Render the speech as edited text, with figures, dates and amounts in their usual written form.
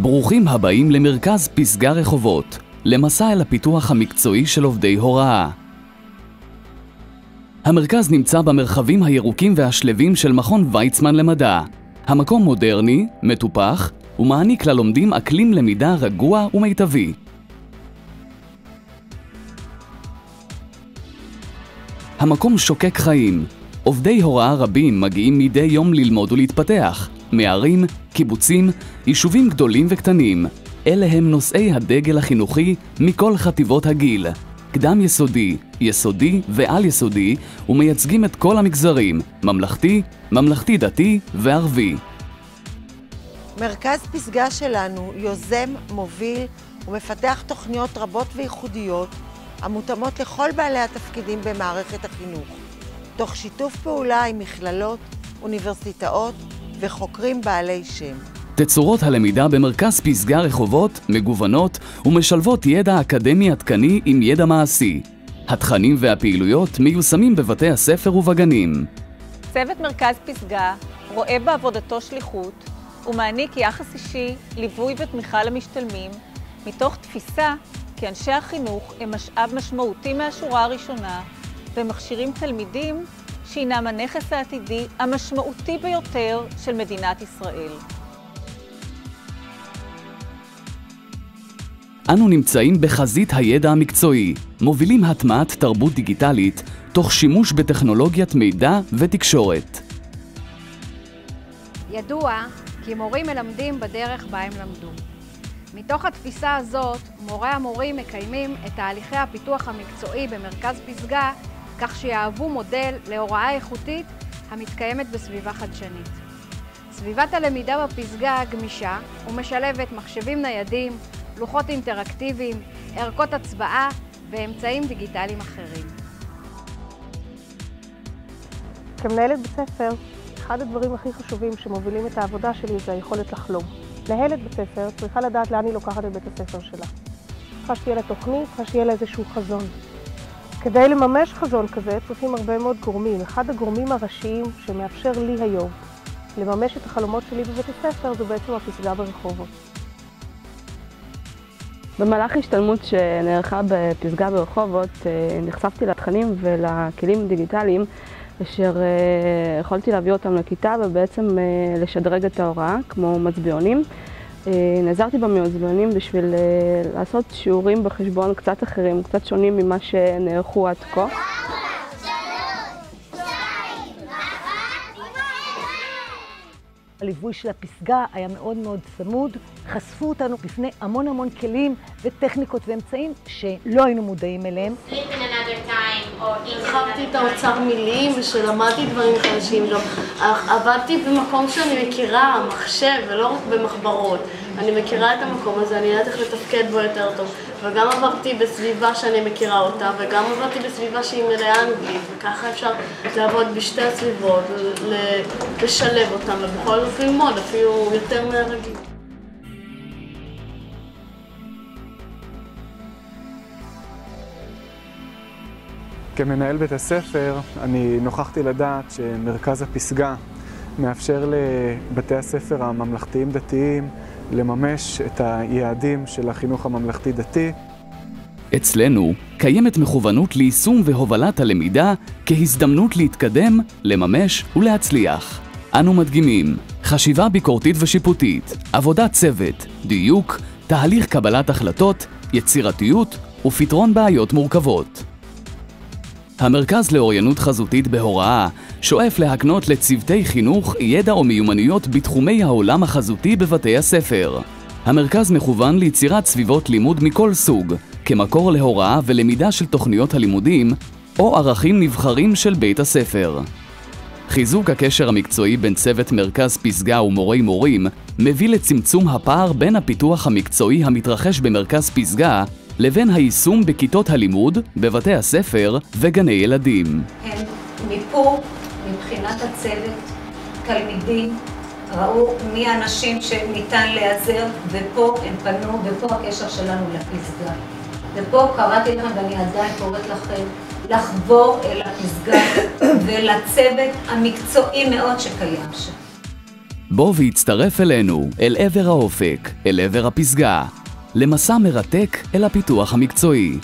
ברוכים הבאים למרכז פסגה רחובות, למסע אל הפיתוח המקצועי של עובדי הוראה. המרכז נמצא במרחבים הירוקים והשלבים של מכון ויצמן למדע. המקום מודרני, מטופח, ומעניק ללומדים אקלים למידה רגוע ומיטבי. המקום שוקק חיים. עובדי הוראה רבים מגיעים מדי יום ללמוד ולהתפתח. מערים, קיבוצים, יישובים גדולים וקטנים. אלה הם נושאי הדגל החינוכי מכל חטיבות הגיל. קדם יסודי, יסודי ועל יסודי, ומייצגים את כל המגזרים, ממלכתי, ממלכתי דתי וערבי. מרכז פסגה שלנו יוזם, מוביל ומפתח תוכניות רבות וייחודיות המותאמות לכל בעלי התפקידים במערכת החינוך, תוך שיתוף פעולה עם מכללות, אוניברסיטאות וחוקרים בעלי שם. תצורות הלמידה במרכז פסגה רחובות מגוונות ומשלבות ידע אקדמי עדכני עם ידע מעשי. התכנים והפעילויות מיושמים בבתי הספר ובגנים. צוות מרכז פסגה רואה בעבודתו שליחות ומעניק יחס אישי, ליווי ותמיכה למשתלמים, מתוך תפיסה כי אנשי החינוך הם משאב משמעותי מהשורה הראשונה ומכשירים תלמידים שהינם הנכס העתידי המשמעותי ביותר של מדינת ישראל. אנו נמצאים בחזית הידע המקצועי, מובילים הטמעת תרבות דיגיטלית תוך שימוש בטכנולוגיית מידע ותקשורת. ידוע כי מורים מלמדים בדרך בה הם למדו. מתוך התפיסה הזאת, מורי המורים מקיימים את תהליכי הפיתוח המקצועי במרכז פסגה, כך שיהוו מודל להוראה איכותית המתקיימת בסביבה חדשנית. סביבת הלמידה בפסגה גמישה ומשלבת מחשבים ניידים, לוחות אינטראקטיביים, ערכות הצבעה ואמצעים דיגיטליים אחרים. כמנהלת בית ספר, אחד הדברים הכי חשובים שמובילים את העבודה שלי זה היכולת לחלום. מנהלת בית ספר צריכה לדעת לאן היא לוקחת את בית הספר שלה. צריכה שתהיה לה תוכנית, צריכה שיהיה לה איזשהו חזון. כדי לממש חזון כזה צריכים הרבה מאוד גורמים. אחד הגורמים הראשיים שמאפשר לי היום לממש את החלומות שלי בבית הספר זו בעצם הפסגה ברחובות. במהלך השתלמות שנערכה בפסגה ברחובות נחשפתי לתכנים ולכלים דיגיטליים אשר יכולתי להביא אותם לכיתה ובעצם לשדרג את ההוראה כמו מצביעונים. נעזרתי במצביעונים בשביל לעשות שיעורים בחשבון קצת אחרים, קצת שונים ממה שנערכו עד כה. הליווי של הפסגה היה מאוד מאוד צמוד, חשפו אותנו בפני המון כלים וטכניקות ואמצעים שלא היינו מודעים אליהם. הרחבתי את האוצר מילים ושלמדתי דברים חדשים גם. עבדתי במקום שאני מכירה, מחשב ולא רק במחברות. אני מכירה את המקום הזה, אני יודעת איך לתפקד בו יותר טוב. וגם עברתי בסביבה שאני מכירה אותה וגם עברתי בסביבה שהיא מלאה אנגלית. וככה אפשר לעבוד בשתי הסביבות, לשלב אותם ובכל זאת ללמוד אפילו יותר מהרגיל. כמנהל בית הספר, אני נוכחתי לדעת שמרכז הפסגה מאפשר לבתי הספר הממלכתיים דתיים לממש את היעדים של החינוך הממלכתי דתי. אצלנו קיימת מכוונות ליישום והובלת הלמידה כהזדמנות להתקדם, לממש ולהצליח. אנו מדגימים חשיבה ביקורתית ושיפוטית, עבודת צוות, דיוק, תהליך קבלת החלטות, יצירתיות ופתרון בעיות מורכבות. המרכז לאוריינות חזותית בהוראה שואף להקנות לצוותי חינוך ידע או מיומנויות בתחומי העולם החזותי בבתי הספר. המרכז מכוון ליצירת סביבות לימוד מכל סוג, כמקור להוראה ולמידה של תוכניות הלימודים או ערכים נבחרים של בית הספר. חיזוק הקשר המקצועי בין צוות מרכז פסגה ומורי מורים מביא לצמצום הפער בין הפיתוח המקצועי המתרחש במרכז פסגה לבין היישום בכיתות הלימוד, בבתי הספר וגני ילדים. הם מפה, מבחינת הצוות, תלמידים, ראו מי האנשים שניתן להיעזר, ופה הם פנו, ופה הקשר שלנו לפסגה. ופה קראתי לכם ואני עדיין קוראת לכם לחבור אל הפסגה ולצוות המקצועי מאוד שקיים שם. בוא והצטרף אלינו, אל עבר האופק, אל עבר הפסגה, למסע מרתק אל הפיתוח המקצועי.